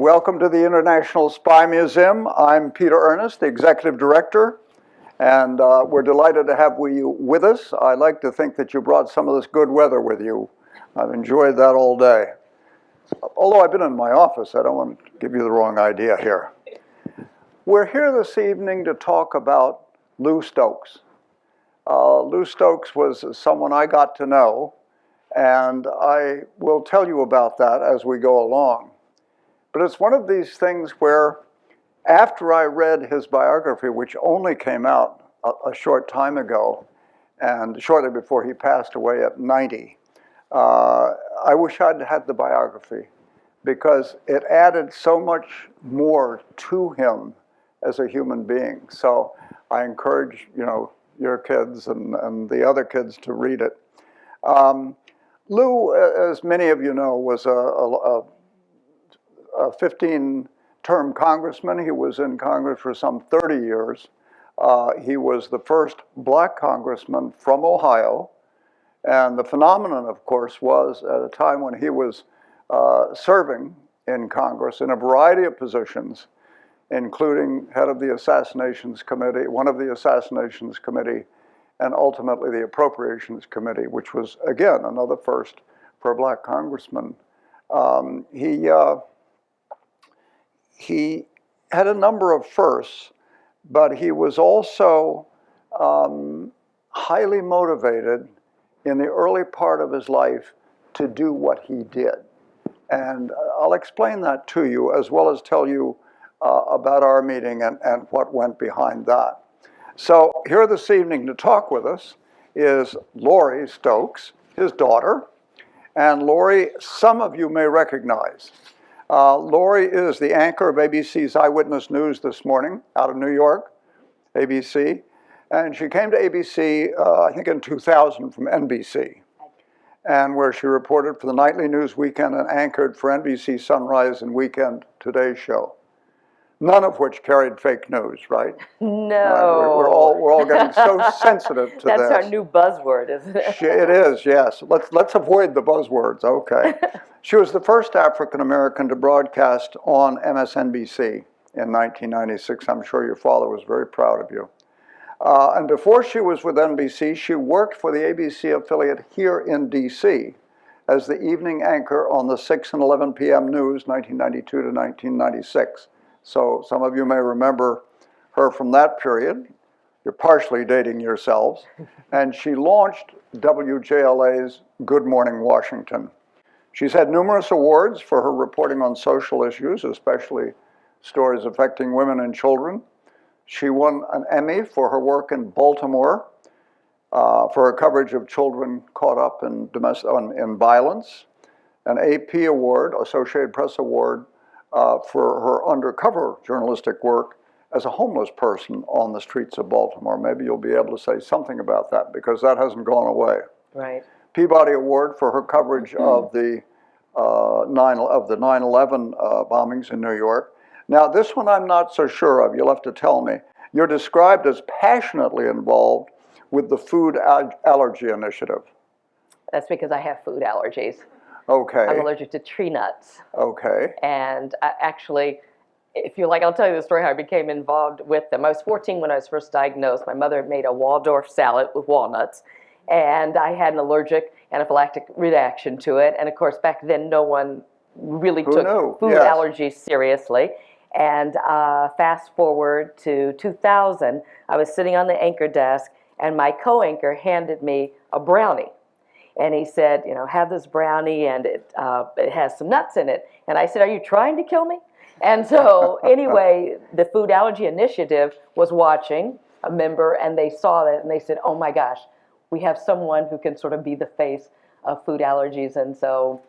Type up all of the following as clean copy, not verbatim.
Welcome to the International Spy Museum. I'm Peter Ernest, the Executive Director, and we're delighted to have you with us. I like to think that you brought some of this good weather with you. I've enjoyed that all day. Although I've been in my office, I don't want to give you the wrong idea here. We're here this evening to talk about Lou Stokes. Lou Stokes was someone I got to know, and I will tell you about that as we go along. But it's one of these things where, after I read his biography, which only came out a short time ago, and shortly before he passed away at 90, I wish I'd had the biography, because it added so much more to him as a human being. So I encourage, your kids and the other kids to read it. Lou, as many of you know, was a 15-term congressman. He was in Congress for some 30 years. He was the first black congressman from Ohio. And the phenomenon, of course, was at a time when he was serving in Congress in a variety of positions, including head of the Assassinations Committee, one of the Assassinations Committee, and ultimately the Appropriations Committee, which was, again, another first for a black congressman. He had a number of firsts, but he was also highly motivated in the early part of his life to do what he did. And I'll explain that to you, as well as tell you about our meeting and what went behind that. So here this evening to talk with us is Lori Stokes, his daughter. And Lori, some of you may recognize. Lori is the anchor of ABC's Eyewitness News This Morning, out of New York, ABC. And she came to ABC, I think in 2000 from NBC, and where she reported for the Nightly News Weekend and anchored for NBC Sunrise and Weekend Today show. None of which carried fake news, right? No. We're all getting so sensitive to That's this. our new buzzword, isn't it? It is, yes. Let's avoid the buzzwords, okay. She was the first African American to broadcast on MSNBC in 1996. I'm sure your father was very proud of you. And before she was with NBC, she worked for the ABC affiliate here in DC as the evening anchor on the 6 and 11 p.m. news, 1992 to 1996. So some of you may remember her from that period. You're partially dating yourselves. And she launched WJLA's Good Morning Washington. She's had numerous awards for her reporting on social issues, especially stories affecting women and children. She won an Emmy for her work in Baltimore for her coverage of children caught up in violence, an AP award, Associated Press award, for her undercover journalistic work as a homeless person on the streets of Baltimore. Maybe you'll be able to say something about that, because that hasn't gone away. Right. Peabody Award for her coverage of the 9/11 bombings in New York. Now, this one I'm not so sure of. You'll have to tell me. You're described as passionately involved with the Food Allergy Initiative. That's because I have food allergies. Okay. I'm allergic to tree nuts. Okay. And actually, if you like, I'll tell you the story how I became involved with them. I was 14 when I was first diagnosed. My mother made a Waldorf salad with walnuts, and I had an allergic anaphylactic reaction to it. And of course, back then, no one really took food allergies seriously. And fast forward to 2000, I was sitting on the anchor desk, and my co-anchor handed me a brownie. And he said, have this brownie, and it has some nuts in it. And I said, are you trying to kill me? And so anyway, the Food Allergy Initiative was watching, a member, and they saw that, and they said, oh my gosh, we have someone who can sort of be the face of food allergies. And so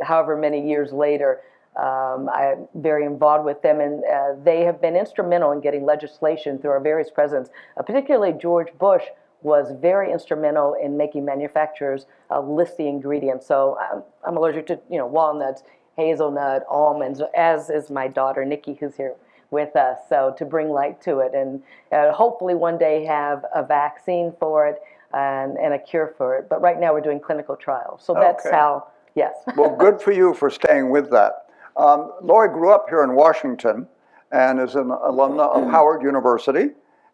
however many years later, I'm very involved with them, and they have been instrumental in getting legislation through our various presidents. Particularly George Bush was very instrumental in making manufacturers list the ingredients. So I'm allergic to walnuts, hazelnut, almonds, as is my daughter Nikki, who's here with us. So to bring light to it, and hopefully one day have a vaccine for it and a cure for it. But right now we're doing clinical trials. So that's how, yes. Well, good for you for staying with that. Lori grew up here in Washington and is an alumna of Howard University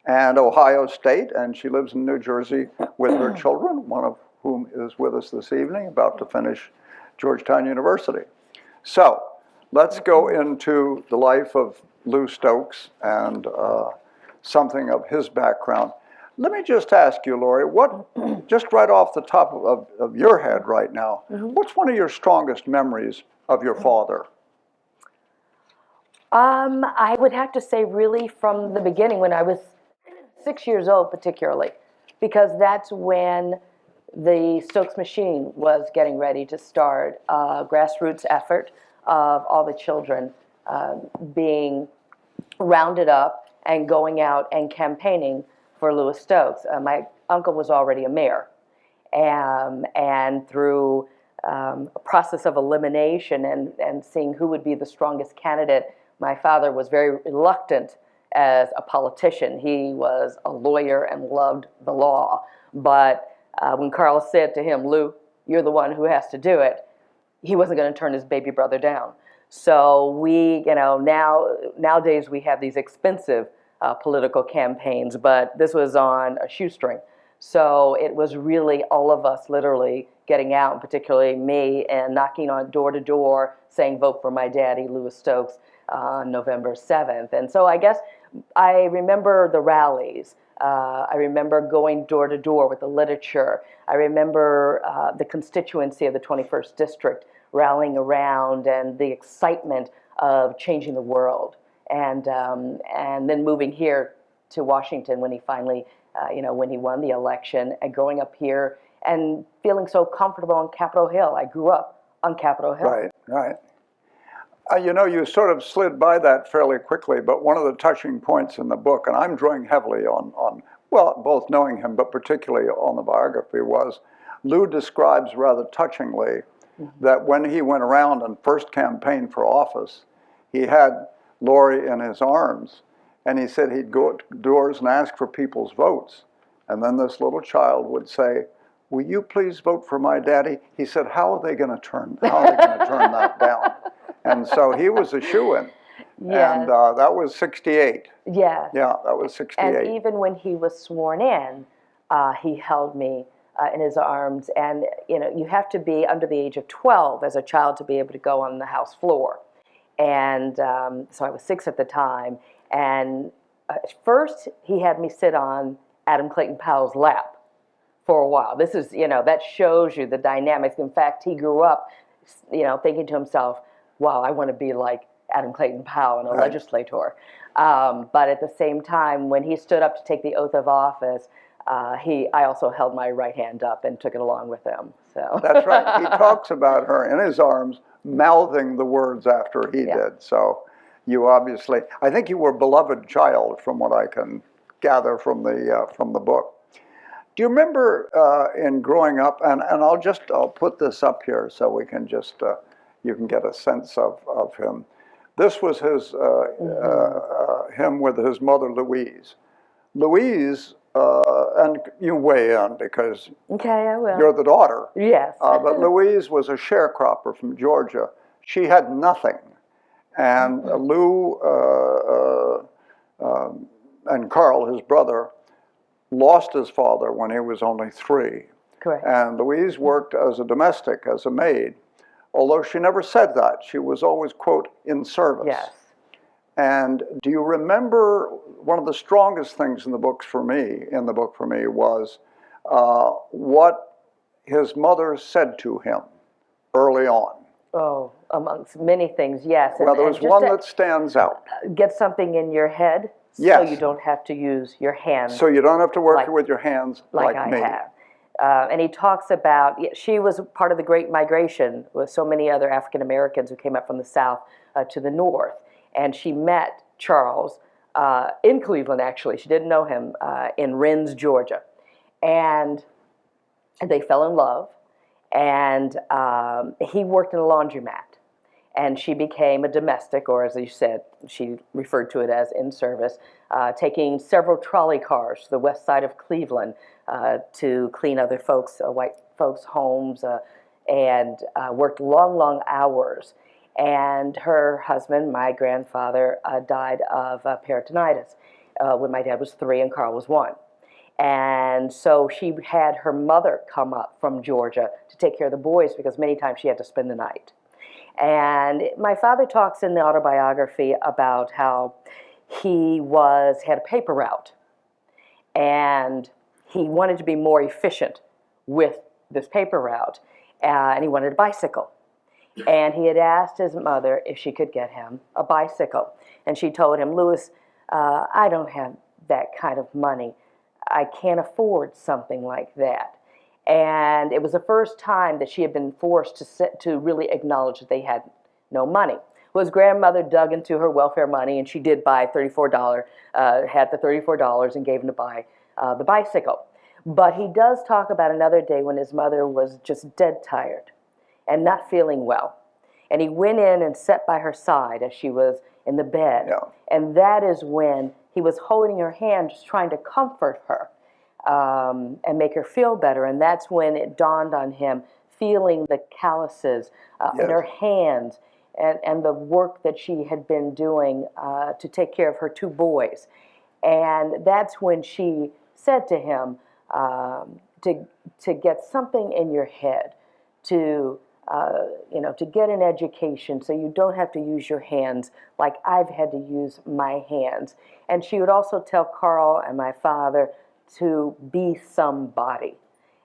and Ohio State, and she lives in New Jersey with her children, one of whom is with us this evening, about to finish Georgetown University. So let's go into the life of Lou Stokes and something of his background. Let me just ask you, Lori, what, just right off the top of your head right now, what's one of your strongest memories of your father? I would have to say really from the beginning, when I was 6 years old particularly, because that's when the Stokes machine was getting ready to start, a grassroots effort of all the children being rounded up and going out and campaigning for Louis Stokes. My uncle was already a mayor, and through a process of elimination and seeing who would be the strongest candidate, my father was very reluctant as a politician. He was a lawyer and loved the law. But when Carl said to him, "Lou, you're the one who has to do it," he wasn't going to turn his baby brother down. So we, nowadays we have these expensive political campaigns, but this was on a shoestring. So it was really all of us literally getting out, and particularly me, and knocking on door to door saying, "Vote for my daddy, Louis Stokes," on November 7th. And so I guess I remember the rallies. I remember going door to door with the literature. I remember the constituency of the 21st District rallying around and the excitement of changing the world. And then moving here to Washington when he finally, when he won the election, and going up here and feeling so comfortable on Capitol Hill. I grew up on Capitol Hill. Right, right. You sort of slid by that fairly quickly, but one of the touching points in the book, and I'm drawing heavily on both knowing him, but particularly on the biography, was Lou describes rather touchingly that when he went around and first campaigned for office, he had Lori in his arms, and he said he'd go to doors and ask for people's votes, and then this little child would say, "Will you please vote for my daddy?" He said, how are they going to turn that down? And so he was a shoo-in. Yes. And that was 68. Yes. Yeah, that was 68. And even when he was sworn in, he held me in his arms. And, you have to be under the age of 12 as a child to be able to go on the House floor. And so I was 6 at the time. And first, he had me sit on Adam Clayton Powell's lap for a while. This is, that shows you the dynamics. In fact, he grew up, thinking to himself, wow, I want to be like Adam Clayton Powell and a legislator. But at the same time, when he stood up to take the oath of office, I also held my right hand up and took it along with him. So That's right. He talks about her in his arms, mouthing the words after he did. So you obviously, I think you were a beloved child from what I can gather from the book. Do you remember in growing up, and I'll put this up here so we can just, you can get a sense of him. This was his, him with his mother, Louise. Louise, and you weigh in because I will. you're the daughter. Yes. But Louise was a sharecropper from Georgia. She had nothing. And Lou and Carl, his brother, lost his father when he was only 3. Correct. And Louise worked as a domestic, as a maid. Although she never said that. She was always, quote, in service. Yes. And do you remember one of the strongest things in the book for me was what his mother said to him early on? Oh, amongst many things, yes. Well, there was one that stands out. Get something in your head Yes. so you don't have to use your hands. So you don't have to work with your hands like I me. have. And he talks about, she was part of the Great Migration with so many other African Americans who came up from the South to the North. And she met Charles in Cleveland, actually. She didn't know him in Rennes, Georgia. And they fell in love. And he worked in a laundromat. And she became a domestic, or as you said, she referred to it as in service, taking several trolley cars to the west side of Cleveland to clean other folks, white folks' homes, and worked long, long hours. And her husband, my grandfather, died of peritonitis when my dad was 3 and Carl was 1. And so she had her mother come up from Georgia to take care of the boys because many times she had to spend the night. And my father talks in the autobiography about how he had a paper route and he wanted to be more efficient with this paper route, and he wanted a bicycle. And he had asked his mother if she could get him a bicycle. And she told him, Louis, I don't have that kind of money. I can't afford something like that. And it was the first time that she had been forced to really acknowledge that they had no money. Well, his grandmother dug into her welfare money, and she did buy $34, had the $34 and gave him to buy the bicycle. But he does talk about another day when his mother was just dead tired and not feeling well. And he went in and sat by her side as she was in the bed. Yeah. And that is when he was holding her hand, just trying to comfort her and make her feel better. And that's when it dawned on him, feeling the calluses in her hands and the work that she had been doing to take care of her 2 boys. And that's when she said to him, to get something in your head, to get an education so you don't have to use your hands like I've had to use my hands. And she would also tell Carl and my father to be somebody.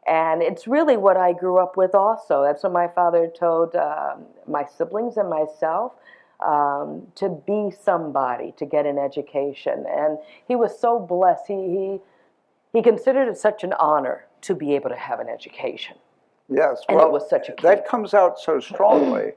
And it's really what I grew up with also. That's what my father told my siblings and myself, to be somebody, to get an education. And he was so blessed. He considered it such an honor to be able to have an education. Yes, And well, it was such a key. that comes out so strongly.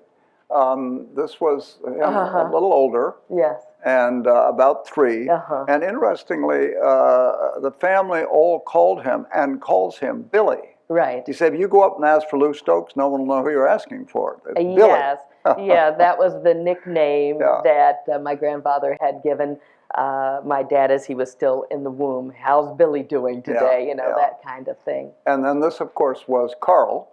This was a little older. Yes. And about 3. And interestingly, the family all called him and calls him Billy. Right. He said, if you go up and ask for Lou Stokes, no one will know who you're asking for. It's Billy. Yes. Yeah, that was the nickname Yeah. that my grandfather had given my dad as he was still in the womb. How's Billy doing today? Yeah. That kind of thing. And then this, of course, was Carl.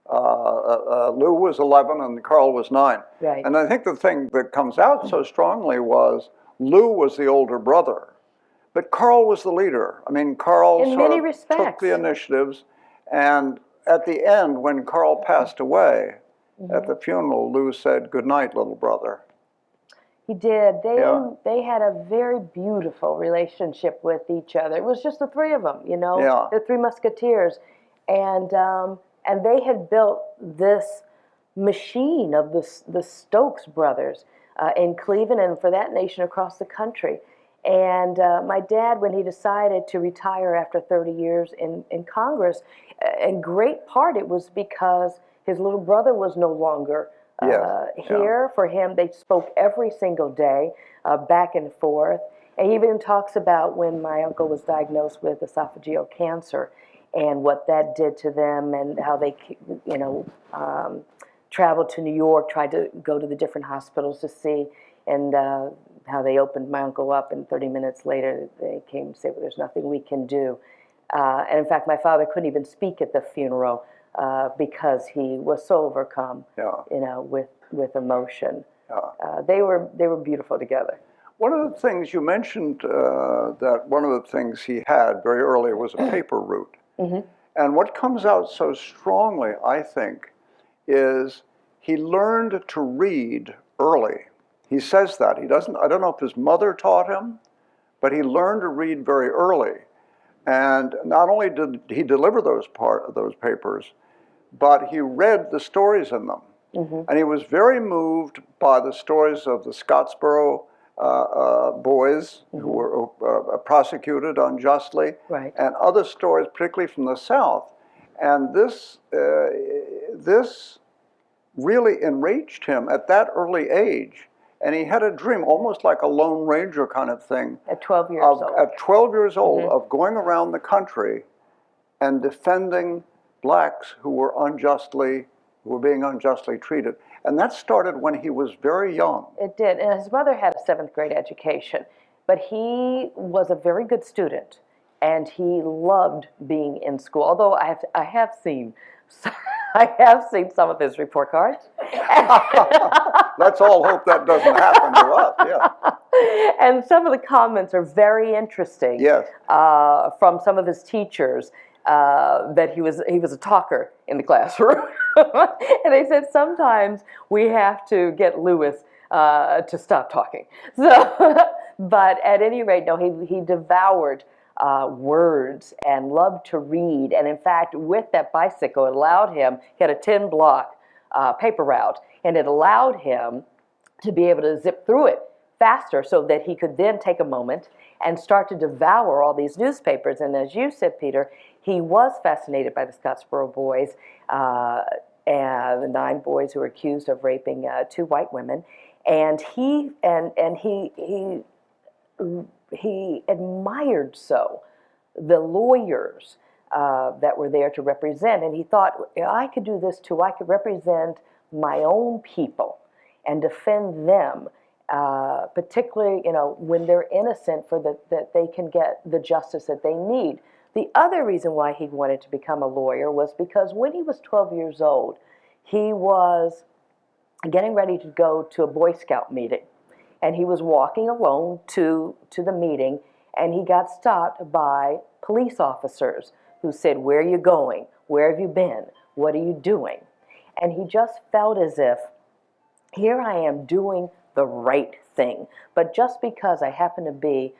Lou was 11 and Carl was 9. Right. And I think the thing that comes out so strongly was Lou was the older brother, but Carl was the leader. I mean, Carl In sort many of took respects. the initiatives, and at the end, when Carl passed away, at the funeral, Lou said, "Good night, little brother." He did. Yeah. They had a very beautiful relationship with each other. It was just the 3 of them, Yeah. the 3 musketeers, and they had built this machine of the Stokes brothers in Cleveland and for that nation across the country. And my dad, when he decided to retire after 30 years in Congress, in great part it was because his little brother was no longer here. For him, they spoke every single day, back and forth. And he even talks about when my uncle was diagnosed with esophageal cancer and what that did to them and how they, traveled to New York, tried to go to the different hospitals to see, and how they opened my uncle up, and 30 minutes later they came and said, well, there's nothing we can do. And in fact, my father couldn't even speak at the funeral because he was so overcome, with emotion. They were beautiful together. One of the things you mentioned, that one of the things he had very early was a paper route. And what comes out so strongly, I think, is he learned to read early. He says that. I don't know if his mother taught him, but he learned to read very early. And not only did he deliver those papers, but he read the stories in them. And he was very moved by the stories of the Scottsboro boys who were prosecuted unjustly, and other stories, particularly from the South. And this really enraged him at that early age. And he had a dream, almost like a Lone Ranger kind of thing. At 12 years old. At 12 years old, of going around the country and defending blacks who were being unjustly treated. And that started when he was very young. It did. And his mother had a 7th grade education, but he was a very good student, and he loved being in school. Although I have seen some of his report cards. Let's all hope that doesn't happen to us, yeah. And some of the comments are very interesting. Yes. From some of his teachers, that he was a talker in the classroom. And they said sometimes we have to get Louis to stop talking. So, but at any rate, no, he devoured words and loved to read. And in fact, with that bicycle, it allowed him, he had a 10-block paper route, and it allowed him to be able to zip through it faster so that he could then take a moment and start to devour all these newspapers. And as you said, Peter, he was fascinated by the Scottsboro boys, and the 9 boys who were accused of raping 2 white women. And he admired so the lawyers that were there to represent, and he thought, I could do this too. I could represent my own people and defend them, particularly, when they're innocent, that they can get the justice that they need. The other reason why he wanted to become a lawyer was because when he was 12 years old, he was getting ready to go to a Boy Scout meeting. And he was walking alone to the meeting, and he got stopped by police officers who said, where are you going? Where have you been? What are you doing? And he just felt as if, here I am doing the right thing. But just because I happen to be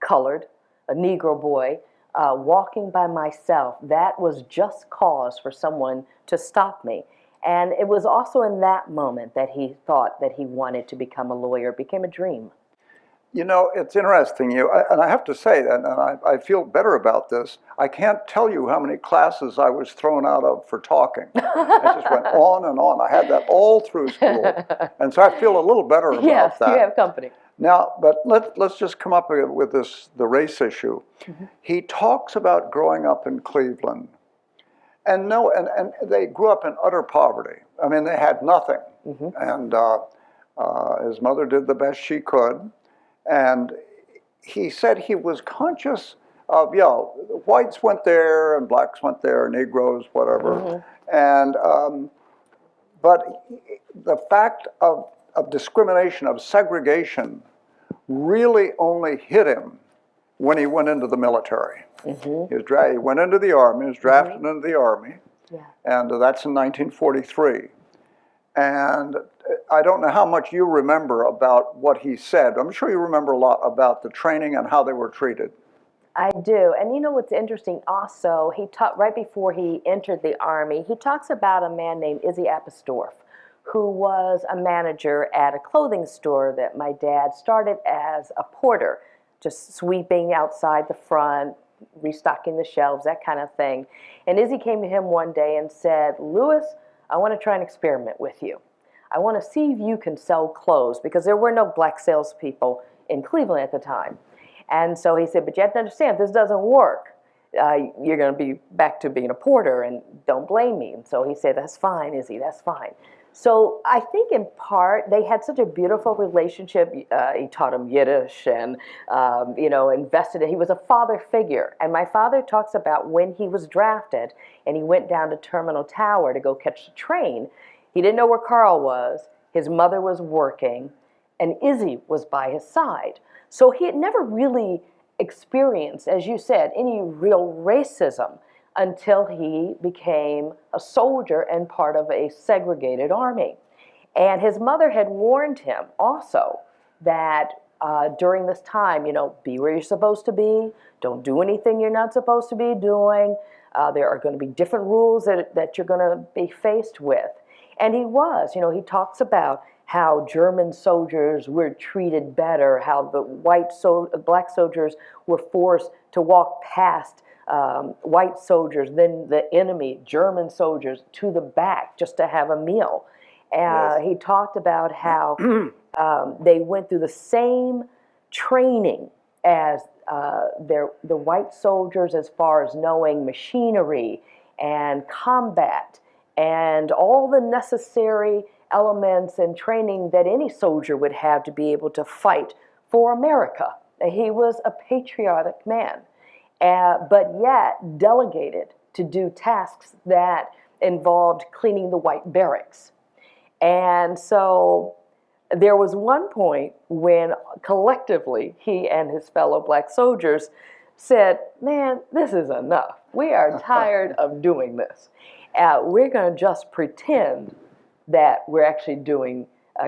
colored, a Negro boy, walking by myself, that was just cause for someone to stop me. And it was also in that moment that he thought that he wanted to become a lawyer. It became a dream. It's interesting, and I have to say that, and I feel better about this. I can't tell you how many classes I was thrown out of for talking. I just went on and on. I had that all through school. And so I feel a little better about yes, that. You have company. Now, but let's just come up with the race issue. Mm-hmm. He talks about growing up in Cleveland. And they grew up in utter poverty. I mean, they had nothing. Mm-hmm. And his mother did the best she could. And he said he was conscious of, whites went there and blacks went there, Negroes, whatever. Mm-hmm. But the fact of discrimination, of segregation, really only hit him when he went into the military. Mm-hmm. He went into the Army, he was drafted into the Army, and that's in 1943. And I don't know how much you remember about what he said. I'm sure you remember a lot about the training and how they were treated. I do. And you know what's interesting also, he talked right before he entered the Army, he talks about a man named Izzy Appistorff, who was a manager at a clothing store that my dad started as a porter, just sweeping outside the front, restocking the shelves, that kind of thing. And Izzy came to him one day and said, Louis, I want to try an experiment with you. I want to see if you can sell clothes, because there were no black salespeople in Cleveland at the time. And so he said, but you have to understand, if this doesn't work, you're going to be back to being a porter, and don't blame me. And so he said, that's fine, Izzy, that's fine. So I think in part, they had such a beautiful relationship. He taught him Yiddish and, invested in, he was a father figure. And my father talks about when he was drafted and he went down to Terminal Tower to go catch the train. He didn't know where Carl was. His mother was working, and Izzy was by his side. So he had never really experienced, as you said, any real racism until he became a soldier and part of a segregated army. And his mother had warned him also that during this time, be where you're supposed to be, don't do anything you're not supposed to be doing. There are going to be different rules that you're going to be faced with. And he was, he talks about how German soldiers were treated better, how the black soldiers were forced to walk past white soldiers, then the enemy, German soldiers, to the back just to have a meal. Yes. He talked about how they went through the same training as the white soldiers as far as knowing machinery and combat and all the necessary elements and training that any soldier would have to be able to fight for America. He was a patriotic man. But yet delegated to do tasks that involved cleaning the white barracks. And so there was one point when collectively he and his fellow black soldiers said, man, this is enough. We are tired of doing this. We're going to just pretend that we're actually doing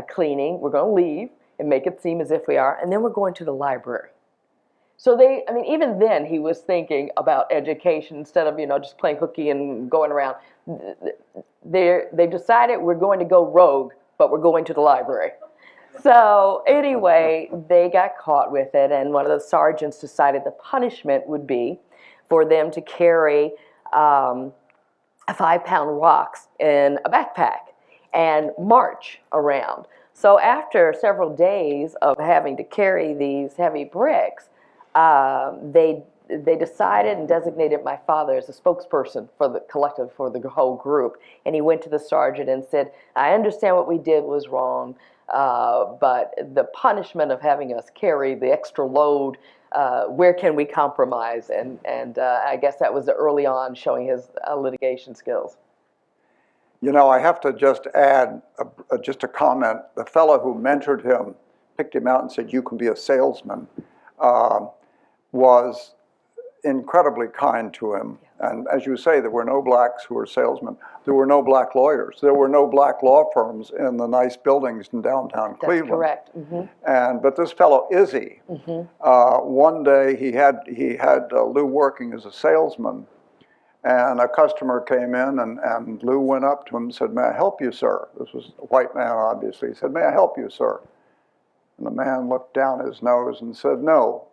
cleaning. We're going to leave and make it seem as if we are, and then we're going to the library. So I mean, even then he was thinking about education instead of, just playing hooky and going around. They decided we're going to go rogue, but we're going to the library. So anyway, they got caught with it, and one of the sergeants decided the punishment would be for them to carry 5-pound rocks in a backpack and march around. So after several days of having to carry these heavy bricks, they decided and designated my father as a spokesperson for the collective, for the whole group. And he went to the sergeant and said, I understand what we did was wrong, but the punishment of having us carry the extra load, where can we compromise? And I guess that was early on showing his litigation skills. I have to just add just a comment. The fellow who mentored him, picked him out and said, you can be a salesman, was incredibly kind to him. And as you say, there were no blacks who were salesmen. There were no black lawyers. There were no black law firms in the nice buildings in downtown Cleveland. That's correct. Mm-hmm. But this fellow Izzy, one day he had Lou working as a salesman, and a customer came in, and Lou went up to him and said, may I help you, sir? This was a white man, obviously. He said, may I help you, sir? And the man looked down his nose and said, no,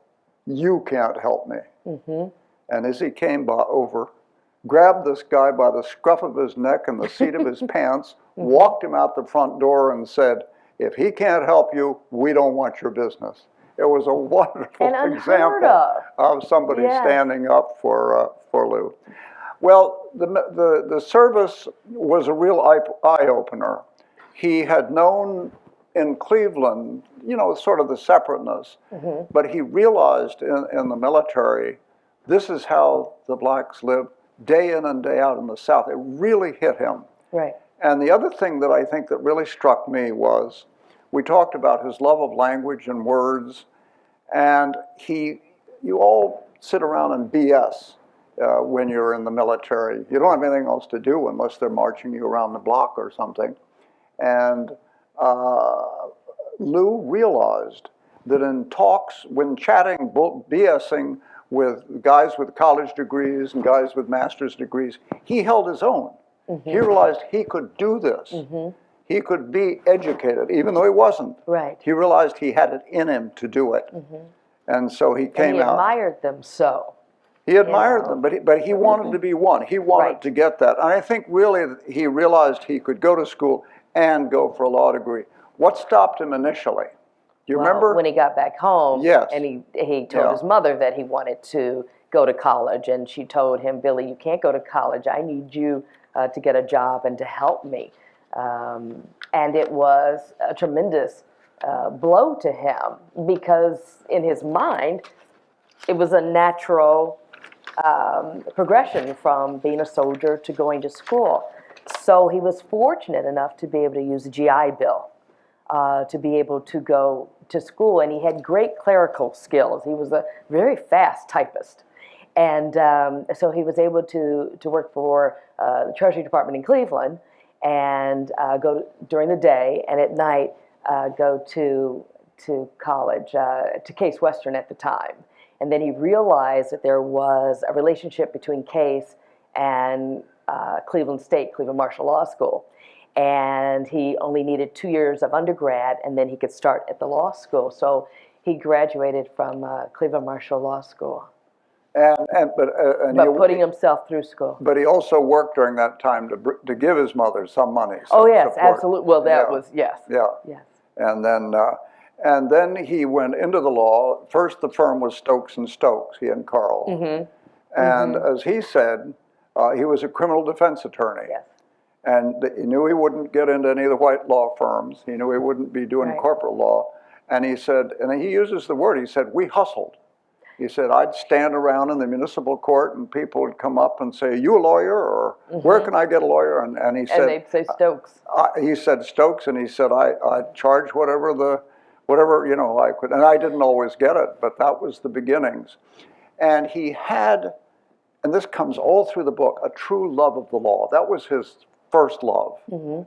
you can't help me. Mm-hmm. And Izzy came over, grabbed this guy by the scruff of his neck and the seat of his pants, walked him out the front door and said, if he can't help you, we don't want your business. It was a wonderful example of somebody standing up for Lou. Well, the service was a real eye-opener. He had known in Cleveland, sort of the separateness, but he realized in the military, this is how the blacks live day in and day out in the South. It really hit him. Right. And the other thing that I think that really struck me was, we talked about his love of language and words, and you all sit around and BS when you're in the military. You don't have anything else to do unless they're marching you around the block or something. And Lou realized that in talks, when chatting, BSing with guys with college degrees and guys with master's degrees, he held his own. Mm-hmm. He realized he could do this. Mm-hmm. He could be educated, even though he wasn't. Right. He realized he had it in him to do it. Mm-hmm. And so he came out. And he admired them so. He admired them, but he wanted to be one. He wanted to get that. And I think really he realized he could go to school and go for a law degree. What stopped him initially? Do you remember? When he got back home, yes. And he told his mother that he wanted to go to college, and she told him, Billy, you can't go to college. I need you to get a job and to help me. And it was a tremendous blow to him, because in his mind, it was a natural progression from being a soldier to going to school. So he was fortunate enough to be able to use a GI Bill to be able to go to school, and he had great clerical skills. He was a very fast typist, and so he was able to work for the Treasury Department in Cleveland and go during the day, and at night go to college, to Case Western at the time. And then he realized that there was a relationship between Case and Cleveland Marshall Law School. And he only needed 2 years of undergrad, and then he could start at the law school. So he graduated from Cleveland Marshall Law School. But putting himself through school. But he also worked during that time to give his mother some money. Oh yes, support. Absolutely. Well, that was yes. Yeah. Yes. And then he went into the law. First, the firm was Stokes and Stokes. He and Carl. Mm-hmm. And as he said, he was a criminal defense attorney. Yes. And he knew he wouldn't get into any of the white law firms. He knew he wouldn't be doing corporate law. And he said, and he uses the word, he said, we hustled. He said, I'd stand around in the municipal court and people would come up and say, are you a lawyer? Or where can I get a lawyer? And he said, And they'd say Stokes. He said Stokes, and he said, I charge whatever, I could. And I didn't always get it, but that was the beginnings. And he had, and this comes all through the book, a true love of the law. That was his first love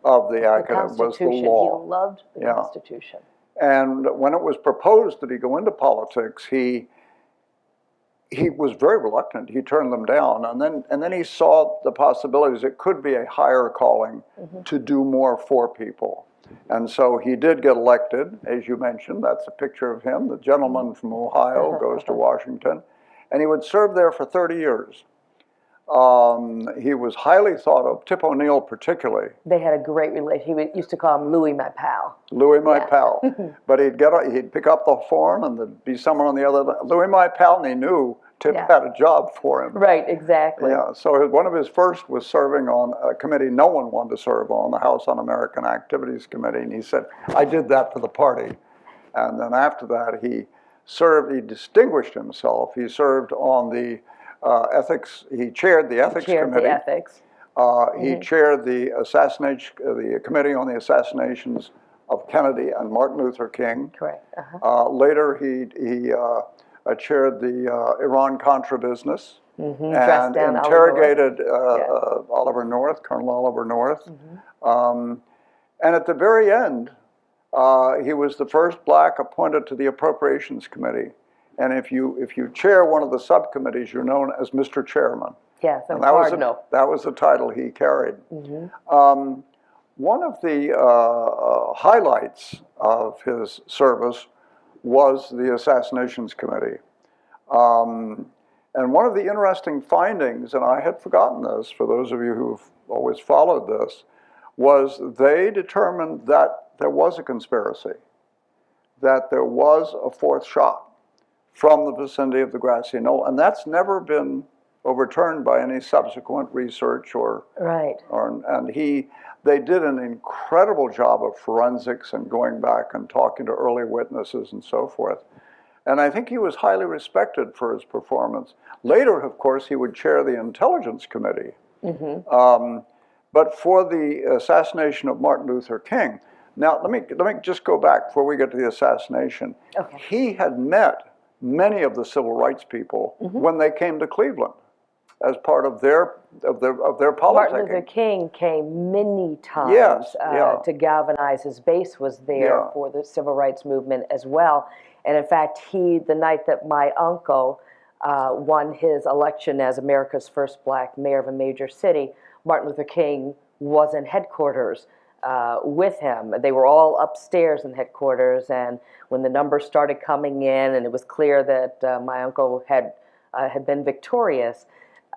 of the academic, was the law. He loved the Constitution. And when it was proposed that he go into politics, he was very reluctant. He turned them down, and then he saw the possibilities. It could be a higher calling to do more for people. And so he did get elected, as you mentioned. That's a picture of him. The gentleman from Ohio goes to Washington, and he would serve there for 30 years. He was highly thought of, Tip O'Neill particularly. They had a great relation. He used to call him Louis, my pal. Louis, my pal. But he'd pick up the phone, and there'd be someone on the other line, Louis, my pal, and he knew Tip had a job for him. Right, exactly. Yeah, so one of his first was serving on a committee no one wanted to serve on, the House Un-American Activities Committee, and he said, I did that for the party. And then after that, he distinguished himself. He served on the ethics, he chaired the ethics committee. The ethics. He chaired the committee on the assassinations of Kennedy and Martin Luther King. Correct. Later, he chaired the Iran-Contra business and interrogated Colonel Oliver North. And at the very end, he was the first black appointed to the Appropriations Committee. And if you chair one of the subcommittees, you're known as Mr. Chairman. Yes, and that was the title he carried. One of the highlights of his service was the Assassinations Committee. And one of the interesting findings, and I had forgotten this for those of you who've always followed this, was they determined that there was a conspiracy, that there was a fourth shot from the vicinity of the grassy knoll, and that's never been overturned by any subsequent research they did an incredible job of forensics and going back and talking to early witnesses and so forth. And I think he was highly respected for his performance. Later, of course, he would chair the Intelligence Committee. But for the assassination of Martin Luther King, now let me just go back before we get to the assassination. He had met many of the civil rights people when they came to Cleveland as part of their politicking. Martin Luther King came many times to galvanize. His base was there for the civil rights movement as well. And in fact, the night that my uncle won his election as America's first black mayor of a major city, Martin Luther King was in headquarters with him. They were all upstairs in headquarters, and when the numbers started coming in and it was clear that my uncle had been victorious,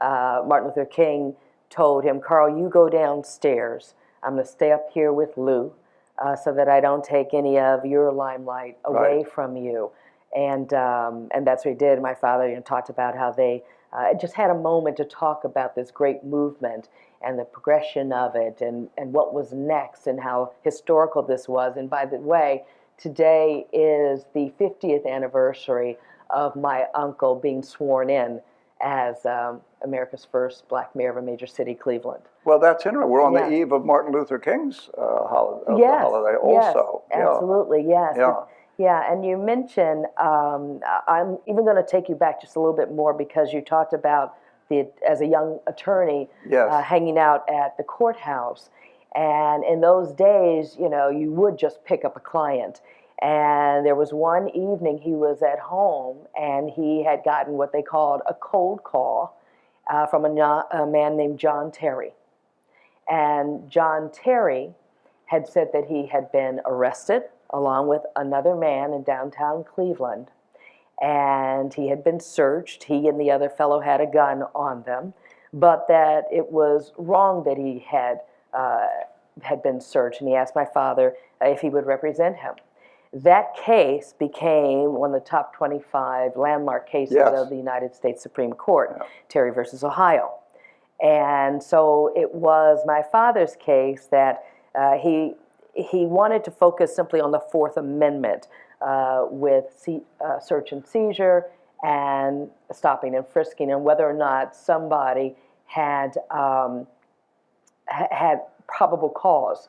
Martin Luther King told him, Carl, you go downstairs. I'm going to stay up here with Lou so that I don't take any of your limelight away from you. And that's what he did. My father talked about how they just had a moment to talk about this great movement and the progression of it and what was next and how historical this was. And by the way, today is the 50th anniversary of my uncle being sworn in as America's first black mayor of a major city, Cleveland. Well, that's interesting. We're on the eve of Martin Luther King's holiday also. Yes, absolutely, yes. Yeah, and you mentioned, I'm even going to take you back just a little bit more because you talked about as a young attorney hanging out at the courthouse. And in those days, you would just pick up a client. And there was one evening he was at home and he had gotten what they called a cold call from a man named John Terry. And John Terry had said that he had been arrested along with another man in downtown Cleveland. And he had been searched. He and the other fellow had a gun on them, but that it was wrong that he had been searched. And he asked my father if he would represent him. That case became one of the top 25 landmark cases of the United States Supreme Court, Terry versus Ohio. And so it was my father's case that he wanted to focus simply on the Fourth Amendment with search and seizure and stopping and frisking, and whether or not somebody had had probable cause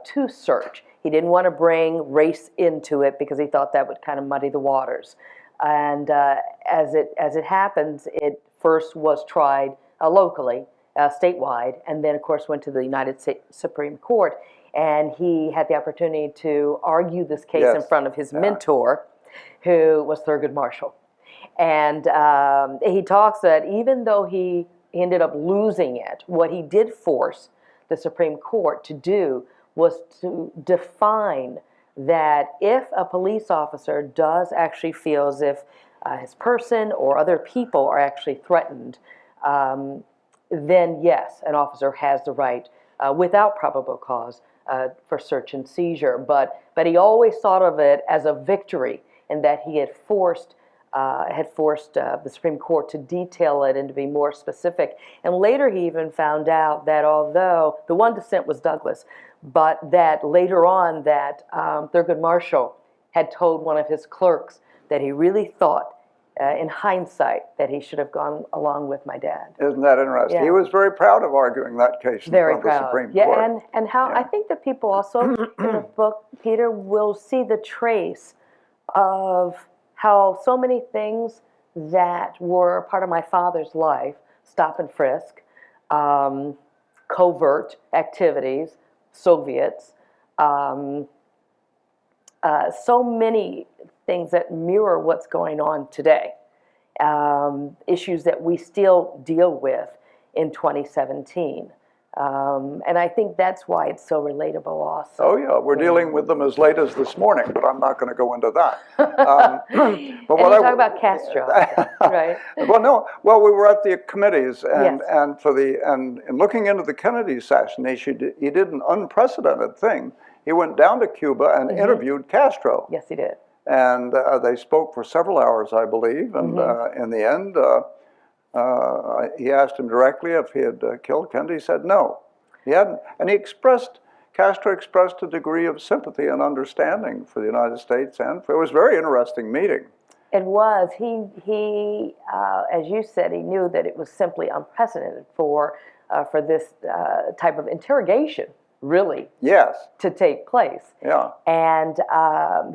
to search. He didn't want to bring race into it because he thought that would kind of muddy the waters. And as it happens, it first was tried locally, statewide, and then of course went to the United States Supreme Court. And he had the opportunity to argue this case in front of his mentor, who was Thurgood Marshall. And he talks that even though he ended up losing it, what he did force the Supreme Court to do was to define that if a police officer does actually feel as if his person or other people are actually threatened, then yes, an officer has the right, without probable cause, for search and seizure. But he always thought of it as a victory, in that he had forced the Supreme Court to detail it and to be more specific. And later he even found out that although the one dissent was Douglas, but that later on that Thurgood Marshall had told one of his clerks that he really thought, in hindsight, that he should have gone along with my dad. Isn't that interesting? Yeah. He was very proud of arguing that case in front of the Supreme Court. Yeah, and how I think that people also in the book, Peter, will see the trace of how so many things that were part of my father's life, stop and frisk, covert activities, Soviets, so many things that mirror what's going on today, issues that we still deal with in 2017. And I think that's why it's so relatable also. Oh yeah, we're dealing with them as late as this morning, but I'm not going to go into that. But and you talk about Castro, right? Well, we were at the committees, and in looking into the Kennedy assassination, he did an unprecedented thing. He went down to Cuba and interviewed Castro. Yes, he did. And they spoke for several hours, I believe, and in the end, he asked him directly if he had killed Kennedy. He said no, he hadn't. And Castro expressed a degree of sympathy and understanding for the United States, and it was a very interesting meeting. It was. He as you said, he knew that it was simply unprecedented for this type of interrogation, really, to take place. Yeah. And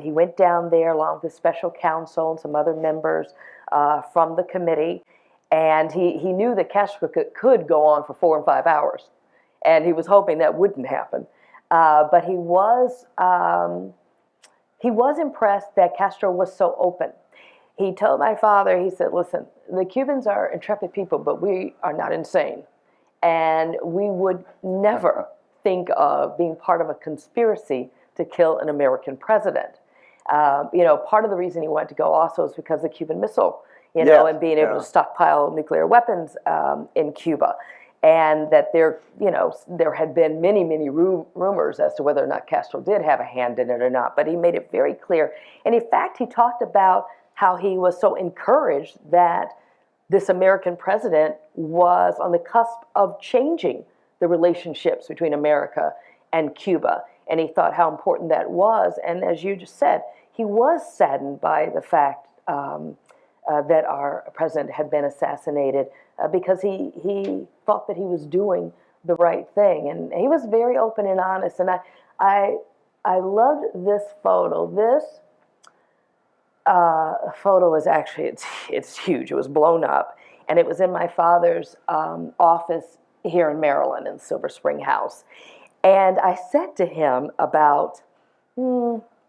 he went down there along with his special counsel and some other members from the committee. And he knew that Castro could go on for 4 and 5 hours, and he was hoping that wouldn't happen. But he was impressed that Castro was so open. He told my father, he said, "Listen, the Cubans are intrepid people, but we are not insane, and we would never think of being part of a conspiracy to kill an American president." Part of the reason he wanted to go also is because of the Cuban Missile. And being able to stockpile nuclear weapons in Cuba. And that there had been many rumors as to whether or not Castro did have a hand in it or not, but he made it very clear. And in fact, he talked about how he was so encouraged that this American president was on the cusp of changing the relationships between America and Cuba. And he thought how important that was. And as you just said, he was saddened by the fact that our president had been assassinated because he thought that he was doing the right thing, and he was very open and honest. And I loved this photo. This photo is actually it's huge. It was blown up, and it was in my father's office here in Maryland in Silver Spring House. And I said to him about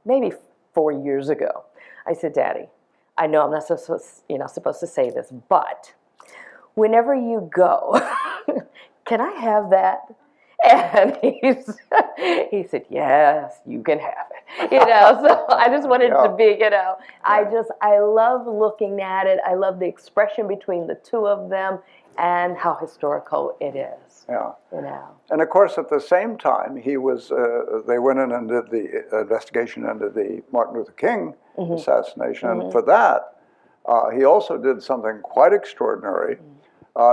maybe 4 years ago, I said, "Daddy, I know I'm not supposed to say this, but whenever you go, can I have that?" And he said, "Yes, you can have it." So I just wanted to be, I love looking at it. I love the expression between the two of them and how historical it is. Yeah. And of course, at the same time, they went in and did the investigation into the Martin Luther King assassination. And for that, he also did something quite extraordinary.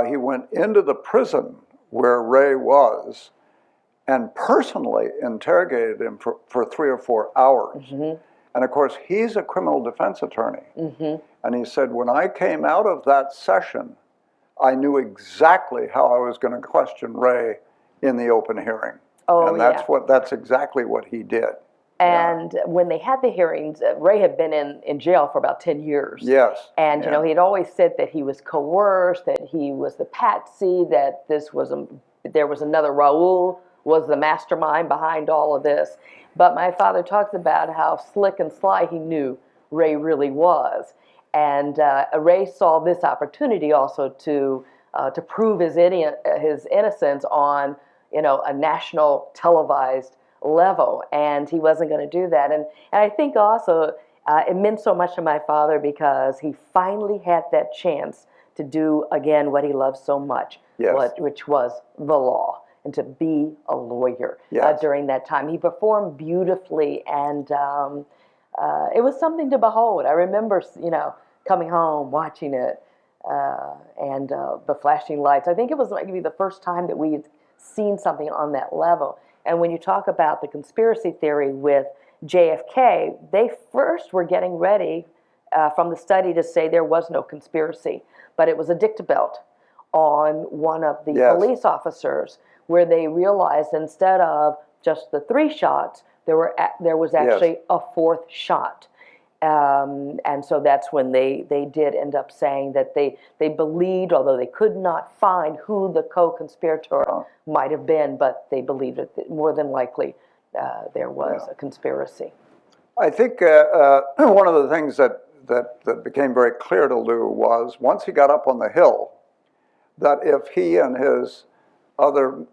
He went into the prison where Ray was and personally interrogated him for 3 or 4 hours. And of course, he's a criminal defense attorney. And he said, when I came out of that session, I knew exactly how I was going to question Ray in the open hearing. Oh, and that's exactly what he did. And when they had the hearings, Ray had been in jail for about 10 years. Yes. And, you know, he'd always said that he was coerced, that he was the patsy, that there was another Raul was the mastermind behind all of this. But my father talks about how slick and sly he knew Ray really was. And Ray saw this opportunity also to prove his innocence on, you know, a national televised level, and he wasn't going to do that. And I think also it meant so much to my father because he finally had that chance to do again what he loved so much, which was the law, and to be a lawyer during that time. He performed beautifully, and it was something to behold. I remember, you know, coming home, watching it, and the flashing lights. I think it was maybe the first time that we had seen something on that level. And when you talk about the conspiracy theory with JFK, they first were getting ready from the study to say there was no conspiracy, but it was a dictabelt on one of the police officers, where they realized instead of just the 3 shots, there was actually a 4th shot. And so that's when they did end up saying that they believed, although they could not find who the co-conspirator might have been, but they believed that more than likely there was a conspiracy. I think one of the things that became very clear to Lou was, once he got up on the Hill, that if he and the other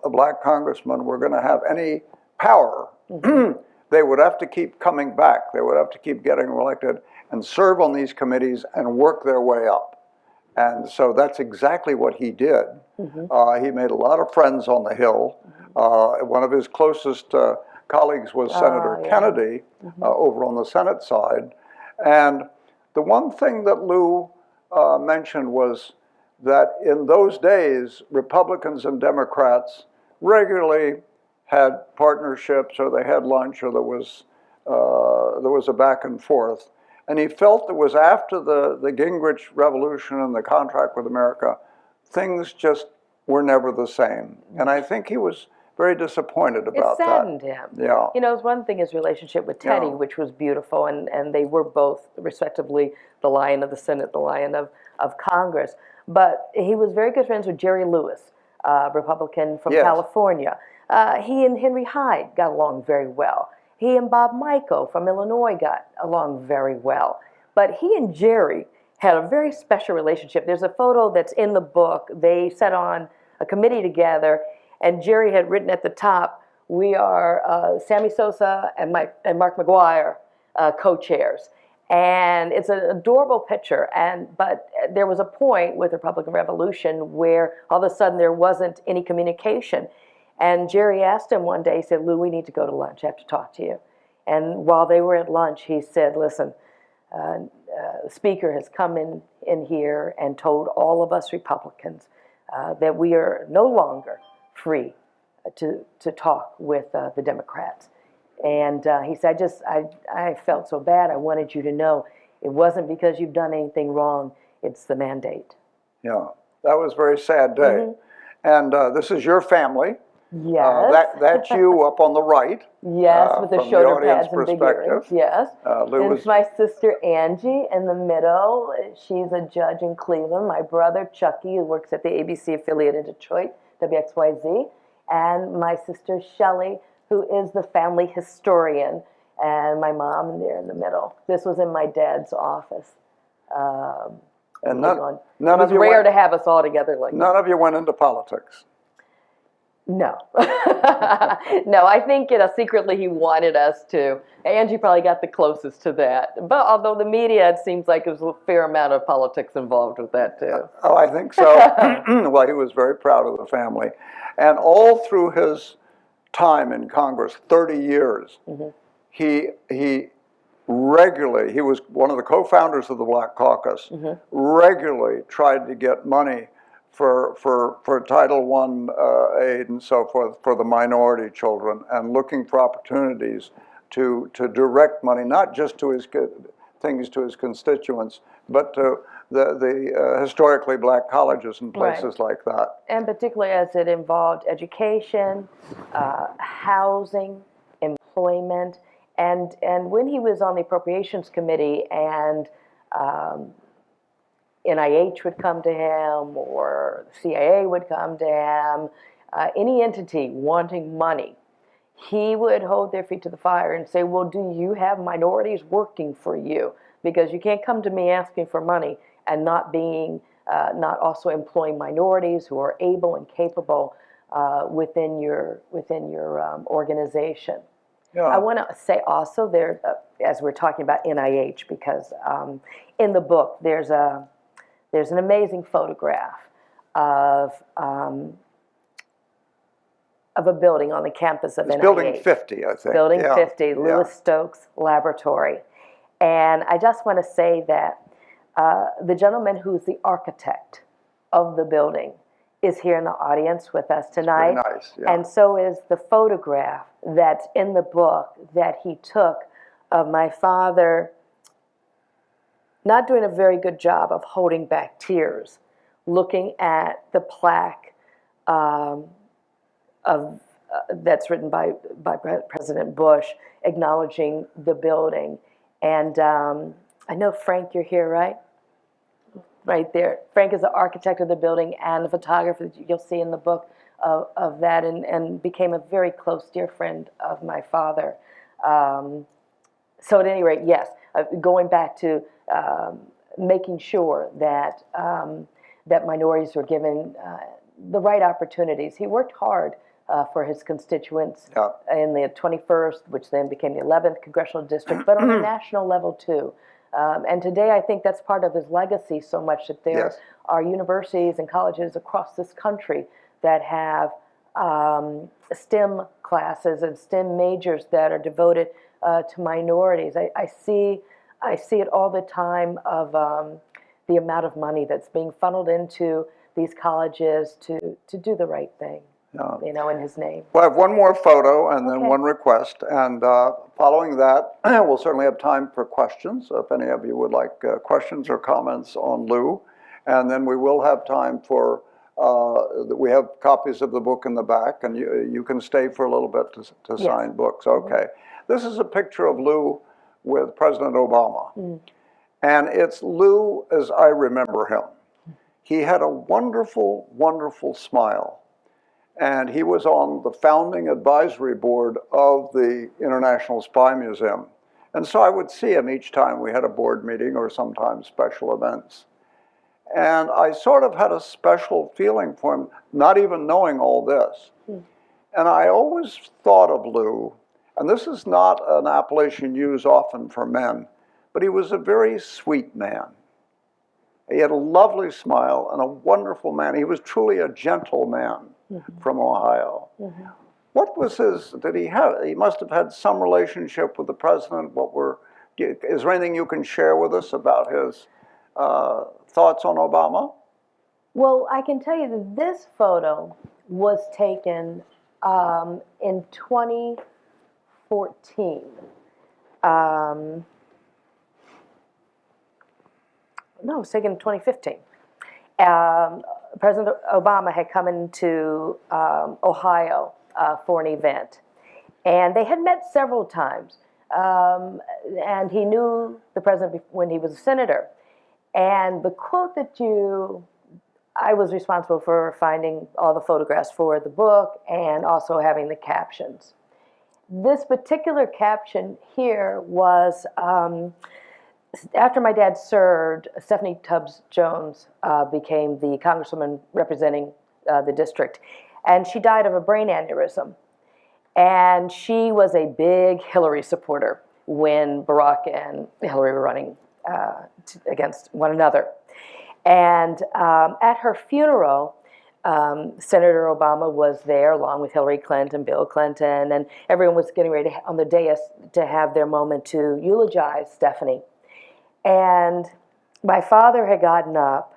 black congressmen were going to have any power, they would have to keep coming back. They would have to keep getting elected and serve on these committees and work their way up. And so that's exactly what he did. He made a lot of friends on the Hill. One of his closest colleagues was Senator Kennedy over on the Senate side. And the one thing that Lou mentioned was that in those days, Republicans and Democrats regularly had partnerships, or they had lunch, or there was a back and forth. And he felt it was after the Gingrich Revolution and the contract with America, things just were never the same. And I think he was very disappointed about that. It saddened him. Yeah. You know, it was one thing, his relationship with Teddy, which was beautiful, and they were both, respectively, the Lion of the Senate, the Lion of Congress. But he was very good friends with Jerry Lewis, Republican from California. He and Henry Hyde got along very well. He and Bob Michael from Illinois got along very well. But he and Jerry had a very special relationship. There's a photo that's in the book. They sat on a committee together, and Jerry had written at the top, "We are Sammy Sosa and Mark McGuire, co-chairs." And it's an adorable picture. But there was a point with the Republican Revolution where all of a sudden there wasn't any communication. And Jerry asked him one day, he said, "Lou, we need to go to lunch. I have to talk to you." And while they were at lunch, he said, "Listen, the Speaker has come in here and told all of us Republicans that we are no longer free to talk with the Democrats." And he said, I felt so bad. I wanted you to know it wasn't because you've done anything wrong. It's the mandate." Yeah, that was a very sad day. And this is your family. Yes. That's you up on the right. Yes, with the from shoulder audience pads and big earrings. Yes. Lou It's my sister Angie in the middle. She's a judge in Cleveland. My brother Chucky, who works at the ABC affiliate in Detroit, WXYZ. And my sister Shelley, who is the family historian. And my mom there in the middle. This was in my dad's office. And none of it was you rare to have us all together like that. None of you went into politics. No. No, I think, you know, secretly he wanted us to. Angie probably got the closest to that. But although the media, it seems like there's a fair amount of politics involved with that, too. Oh, I think so. Well, he was very proud of the family. And all through his time in Congress, 30 years, he regularly, he was one of the co-founders of the Black Caucus, regularly tried to get money for Title I aid and so forth for the minority children, and looking for opportunities to direct money, not just to his things to his constituents, but to the historically black colleges and places like that. And particularly as it involved education, housing, employment, and when he was on the Appropriations Committee and NIH would come to him or CIA would come to him, any entity wanting money, he would hold their feet to the fire and say, well, do you have minorities working for you? Because you can't come to me asking for money and not also employing minorities who are able and capable within your organization. Yeah. I want to say also there, as we're talking about NIH, because in the book there's an amazing photograph of a building on the campus of NIH. Building 50, I think. Building yeah. 50, Louis Stokes Laboratory. And I just want to say that the gentleman who's the architect of the building is here in the audience with us tonight. Very nice, yeah. And so is the photograph that's in the book that he took of my father not doing a very good job of holding back tears, looking at the plaque that's written by President Bush, acknowledging the building. And I know, Frank, you're here, right? Right there. Frank is the architect of the building and the photographer that you'll see in the book of that, and became a very close, dear friend of my father. So at any rate, yes, going back to making sure that that minorities were given the right opportunities. He worked hard for his constituents in the 21st, which then became the 11th Congressional District, but on a national level too. And today I think that's part of his legacy so much that there are universities and colleges across this country that have STEM classes and STEM majors that are devoted to minorities. I see it all the time of the amount of money that's being funneled into these colleges to do the right thing, in his name. Well, I have one more photo and then one request, and following that, we'll certainly have time for questions, if any of you would like questions or comments on Lou, and then we will have time for, we have copies of the book in the back, and you can stay for a little bit to sign books. Okay. This is a picture of Lou with President Obama, and it's Lou as I remember him. He had a wonderful, wonderful smile. And he was on the founding advisory board of the International Spy Museum. And so I would see him each time we had a board meeting or sometimes special events. And I sort of had a special feeling for him, not even knowing all this. And I always thought of Lou, and this is not an appellation used often for men, but he was a very sweet man. He had a lovely smile and a wonderful man. He was truly a gentle man from Ohio. What was did he have, he must have had some relationship with the president. Is there anything you can share with us about his thoughts on Obama? Well, I can tell you that this photo was taken in 2014. No, it was taken in 2015. President Obama had come into Ohio for an event, and they had met several times, and he knew the president when he was a senator. And the quote that I was responsible for finding all the photographs for the book and also having the captions. This particular caption here was, after my dad served, Stephanie Tubbs Jones became the congresswoman representing the district, and she died of a brain aneurysm. And she was a big Hillary supporter when Barack and Hillary were running against one another. And at her funeral, Senator Obama was there along with Hillary Clinton, Bill Clinton, and everyone was getting ready on the dais to have their moment to eulogize Stephanie. And my father had gotten up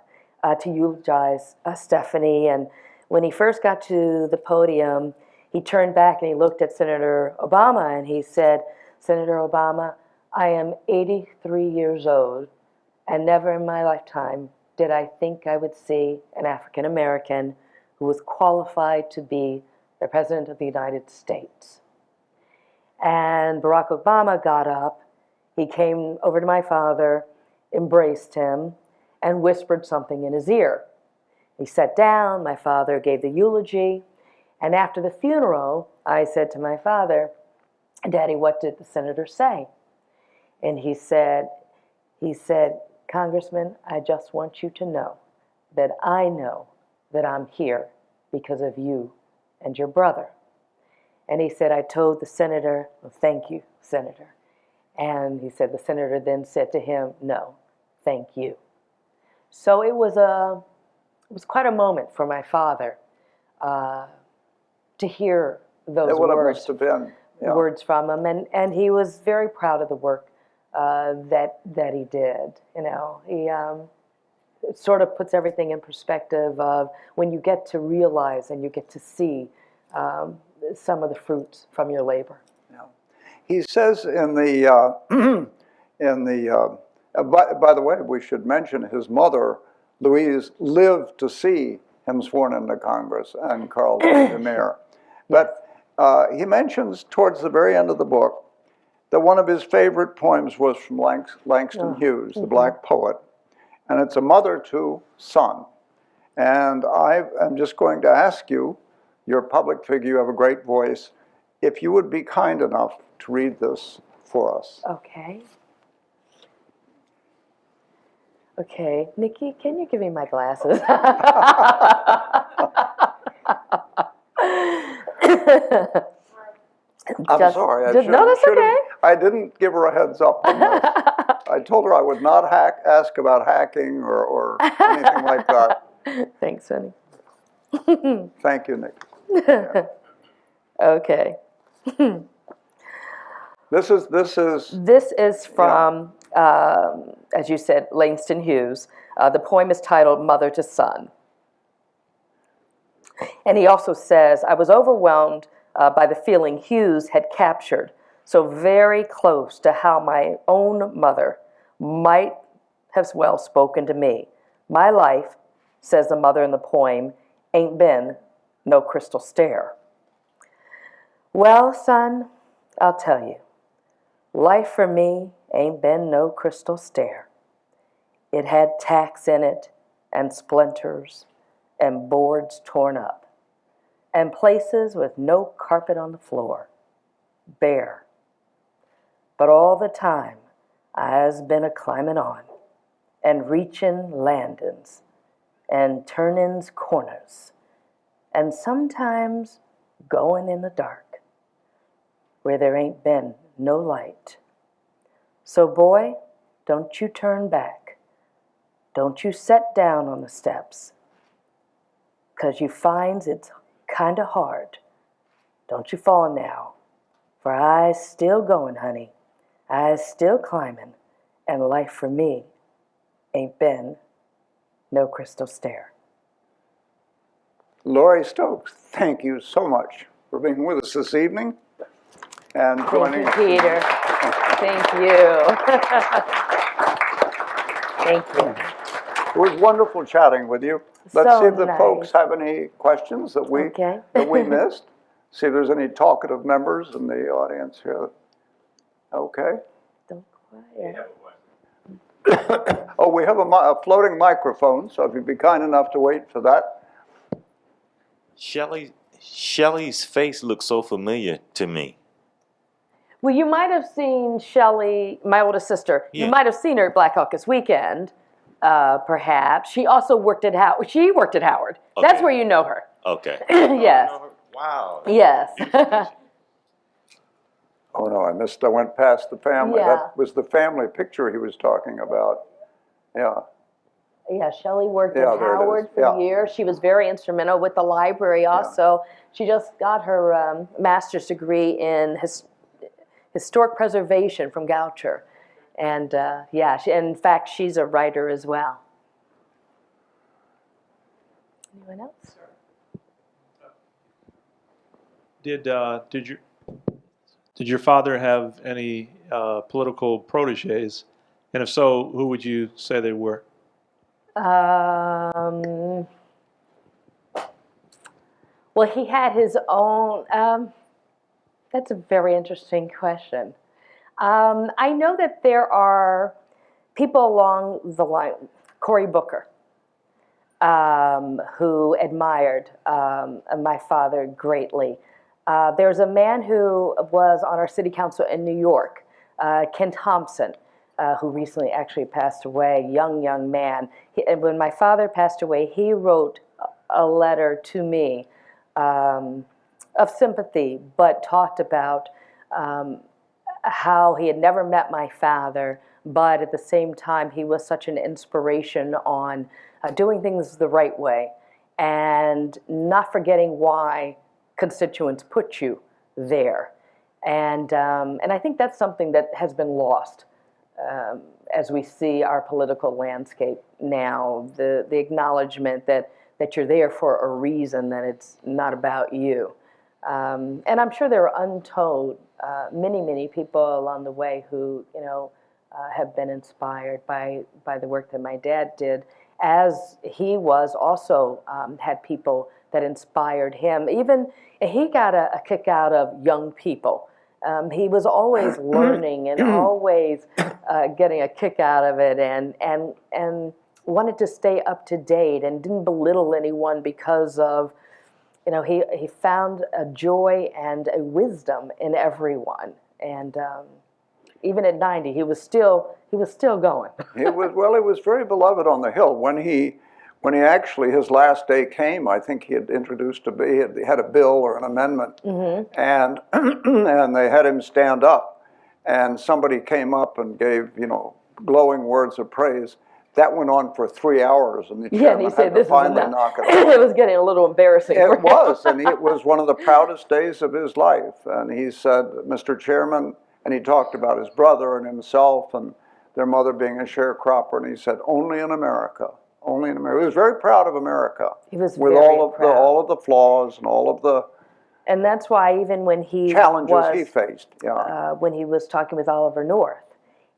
to eulogize Stephanie, and when he first got to the podium, he turned back and he looked at Senator Obama and he said, Senator Obama, I am 83 years old, and never in my lifetime did I think I would see an African American who was qualified to be the President of the United States. And Barack Obama got up, he came over to my father, embraced him, and whispered something in his ear. He sat down, my father gave the eulogy, and after the funeral, I said to my father, Daddy, what did the senator say? And he said, Congressman, I just want you to know that I'm here because of you and your brother. And he said, I told the senator, well, thank you, Senator. And he said, the senator then said to him, no, thank you. So it was quite a moment for my father to hear those words, must have been, yeah. words from him. And he was very proud of the work that he did. You know, it sort of puts everything in perspective of when you get to realize and you get to see some of the fruits from your labor. Yeah. He says in the, by the way, we should mention his mother, Louise, lived to see him sworn into Congress, and Carl the mayor. But he mentions towards the very end of the book that one of his favorite poems was from Langston Hughes, the black poet, and it's a mother to son. And I'm just going to ask you, you're a public figure, you have a great voice, if you would be kind enough to read this for us. Okay. Okay, Nikki, can you give me my glasses? I'm sorry. No, that's okay. I didn't give her a heads up on this. I told her I would not ask about hacking or anything like that. Thanks, honey. Thank you, Nick. Yeah. Okay. This is from, as you said, Langston Hughes. The poem is titled Mother to Son. And he also says, I was overwhelmed by the feeling Hughes had captured, so very close to how my own mother might have well spoken to me. My life, says the mother in the poem, ain't been no crystal stair. Well, son, I'll tell you, life for me ain't been no crystal stair. It had tacks in it, and splinters, and boards torn up, and places with no carpet on the floor, bare. But all the time, I's been a climbing on, and reaching landings, and turnings corners, and sometimes going in the dark, where there ain't been no light. So boy, don't you turn back. Don't you set down on the steps, 'cause you finds it's kinda hard. Don't you fall now, for I's still going, honey. I's still climbing, and life for me ain't been no crystal stair. Lori Stokes, thank you so much for being with us this evening and joining us. Thank you, Peter. Thank you. Thank you. It was wonderful chatting with you. Let's So see if the nice. folks have any questions that we Okay. that we missed. See if there's any talkative members in the audience here. Okay. Don't quiet. Oh, we have a floating microphone, so if you'd be kind enough to wait for that. Shelley's face looks so familiar to me. Well, you might have seen Shelley, my oldest sister. Yeah. You might have seen her at Black Caucus Weekend, perhaps. She also worked at Howard. She worked at Howard. Okay. That's where you know her. Okay. Yes. Oh, wow. Yes. Oh no, I went past the family. Yeah. That was the family picture he was talking about. Yeah. Yeah, Shelley worked Yeah, at there it is. Howard for Yeah. years. She was very instrumental with the library also. She just got her master's degree in historic preservation from Goucher. And yeah, in fact, she's a writer as well. Anyone else? Did Did your father have any political proteges? And if so, who would you say they were? Well, he had his own. That's a very interesting question. I know that there are people along the line, Cory Booker, who admired my father greatly. There's a man who was on our city council in New York, Ken Thompson, who recently actually passed away, young man. When my father passed away, he wrote a letter to me of sympathy, but talked about how he had never met my father, but at the same time, he was such an inspiration on doing things the right way and not forgetting why constituents put you there. And I think that's something that has been lost as we see our political landscape now, the acknowledgement that you're there for a reason, that it's not about you. And I'm sure there are untold many people along the way who, have been inspired by the work that my dad did, as he was also had people that inspired him. Even he got a kick out of young people. He was always learning and always getting a kick out of it, and wanted to stay up to date and didn't belittle anyone because of, he found a joy and a wisdom in everyone. And even at 90, he was still going. He was very beloved on the Hill. When he actually, his last day came, I think he had he had a bill or an amendment, and and they had him stand up, and somebody came up and gave glowing words of praise. That went on for 3 hours, and the chairman and he said, had to "This is finally enough." knock it off. It was getting a little embarrassing. It was, and it was one of the proudest days of his life. And he said, "Mr. Chairman," and he talked about his brother and himself and their mother being a sharecropper, and he said, "Only in America, only in America." He was very proud of America. He was with very all proud. of the flaws and all of the And that's why even when he challenges he faced, when he was talking with Oliver North,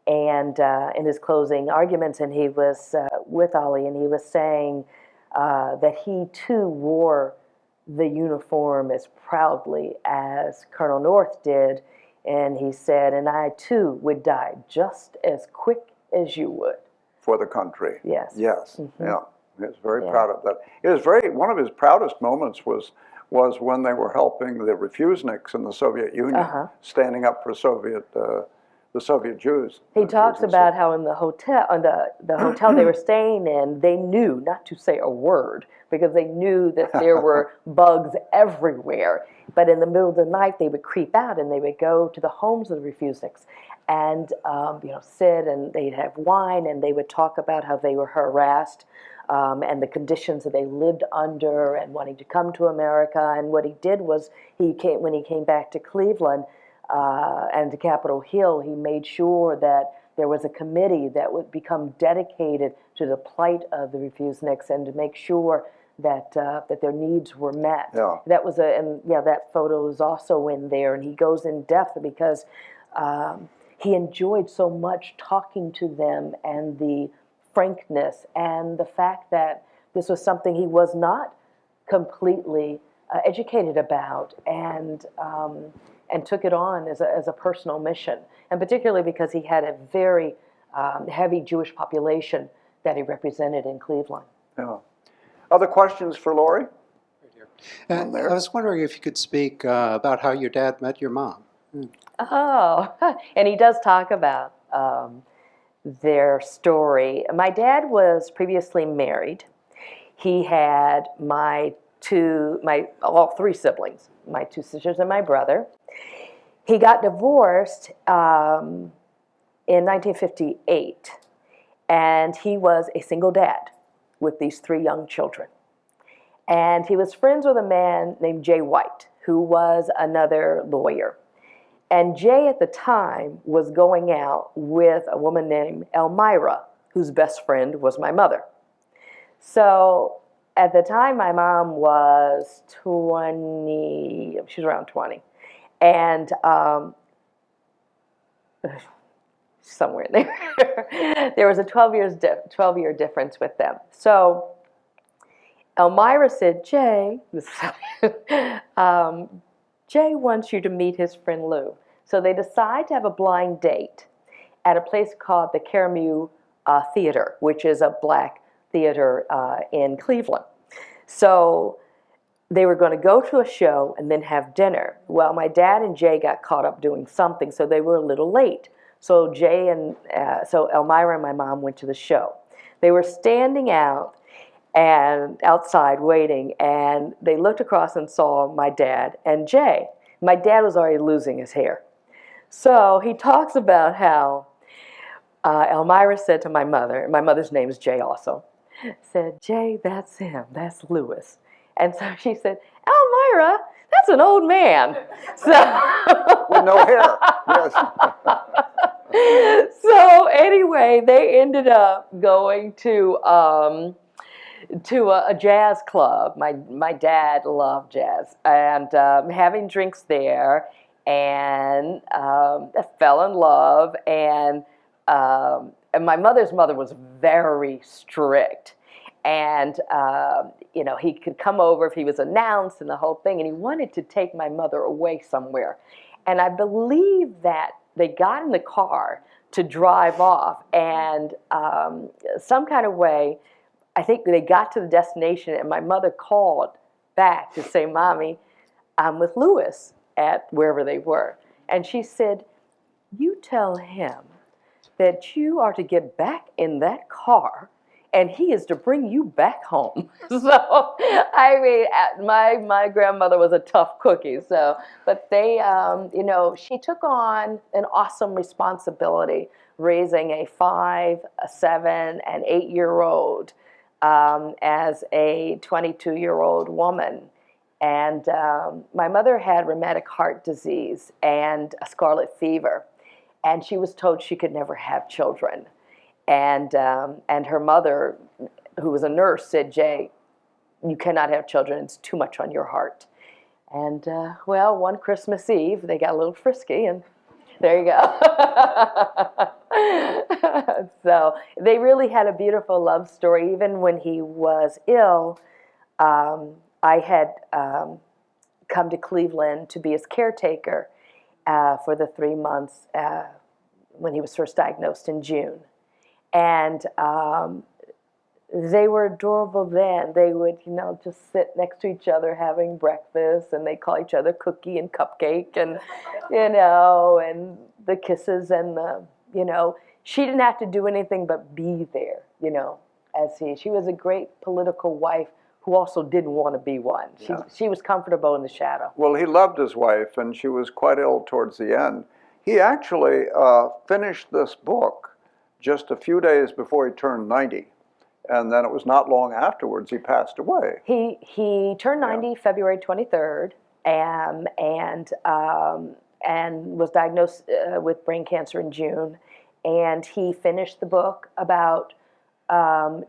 and in his closing arguments, and he was with Ollie, and he was saying that he too wore the uniform as proudly as Colonel North did, and he said, "And I too would die just as quick as you would." for the country. Yes. Yes. Yeah. He was very proud of that. It was one of his proudest moments was when they were helping the refuseniks in the Soviet Union, standing up for the Soviet Jews. He talks about how in the hotel, the hotel they were staying in, they knew not to say a word because they knew that there were bugs everywhere. But in the middle of the night, they would creep out and they would go to the homes of the refuseniks and sit, and they'd have wine, and they would talk about how they were harassed and the conditions that they lived under and wanting to come to America. And what he did was when he came back to Cleveland and to Capitol Hill, he made sure that there was a committee that would become dedicated to the plight of the refuseniks and to make sure that their needs were met. Yeah. That photo is also in there, and he goes in depth because he enjoyed so much talking to them, and the frankness and the fact that this was something he was not completely educated about, and took it on as a personal mission, and particularly because he had a very heavy Jewish population that he represented in Cleveland. Yeah. Other questions for Lori? I was wondering if you could speak about how your dad met your mom. Oh, and he does talk about their story. My dad was previously married. He had all three siblings, my two sisters and my brother. He got divorced in 1958, and he was a single dad with these three young children. And he was friends with a man named Jay White, who was another lawyer. And Jay at the time was going out with a woman named Elmira, whose best friend was my mother. So at the time, my mom was 20, she was around 20. And somewhere in there. There was a 12-year difference with them. So Elmira said, Jay, Jay wants you to meet his friend Lou. So they decide to have a blind date at a place called the Caramu Theater, which is a black theater in Cleveland. So they were going to go to a show and then have dinner. Well, my dad and Jay got caught up doing something, so they were a little late. So so Elmira and my mom went to the show. They were standing outside waiting, and they looked across and saw my dad and Jay. My dad was already losing his hair. So he talks about how Elmira said to my mother's name is Jay also, said, Jay, that's him, that's Louis. And so she said, Elmira, that's an old man. So, With no hair, yes. So anyway, they ended up going to a jazz club. My dad loved jazz, and having drinks there, and fell in love. And my mother's mother was very strict. And, he could come over if he was announced and the whole thing, and he wanted to take my mother away somewhere. And I believe that they got in the car to drive off, and some kind of way, I think they got to the destination, and my mother called back to say, Mommy, I'm with Louis at wherever they were. And she said, you tell him that you are to get back in that car and he is to bring you back home. So, I mean, my grandmother was a tough cookie. So, but they, she took on an awesome responsibility raising a 5, a 7, and 8-year-old as a 22-year-old woman. And my mother had rheumatic heart disease and a scarlet fever. And she was told she could never have children. And her mother, who was a nurse, said, Jay, you cannot have children. It's too much on your heart. And, one Christmas Eve, they got a little frisky, and there you go. So they really had a beautiful love story. Even when he was ill, I had come to Cleveland to be his caretaker for the 3 months when he was first diagnosed in June. And they were adorable then. They would, just sit next to each other having breakfast, and they call each other Cookie and Cupcake, and, and the kisses and she didn't have to do anything but be there, she was a great political wife who also didn't want to be one. She was comfortable in the shadow. Well, he loved his wife, and she was quite ill towards the end. He actually finished this book just a few days before he turned 90. And then it was not long afterwards he passed away. He turned 90 February 23rd and was diagnosed with brain cancer in June. And he finished the book about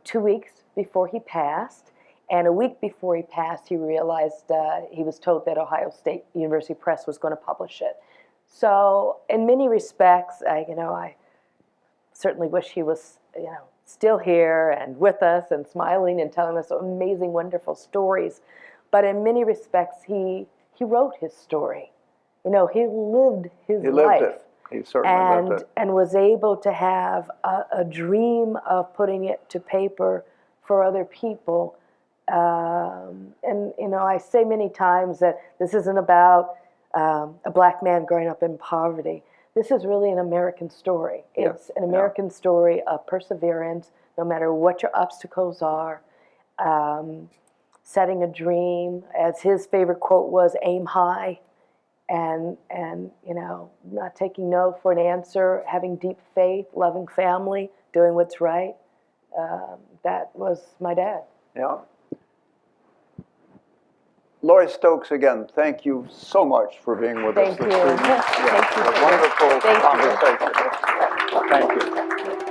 2 weeks before he passed. And a week before he passed, he realized he was told that Ohio State University Press was going to publish it. So in many respects, I certainly wish he was, still here and with us and smiling and telling us amazing, wonderful stories. But in many respects, he wrote his story. He lived his life. He lived it. He certainly lived it. And was able to have a dream of putting it to paper for other people. I say many times that this isn't about a black man growing up in poverty. This is really an American story. It's an American story of perseverance, no matter what your obstacles are, setting a dream. As his favorite quote was, aim high, and not taking no for an answer, having deep faith, loving family, doing what's right. That was my dad. Yeah. Lori Stokes, again, thank you so much for being with us this evening. Thank you. Wonderful conversation. Thank you.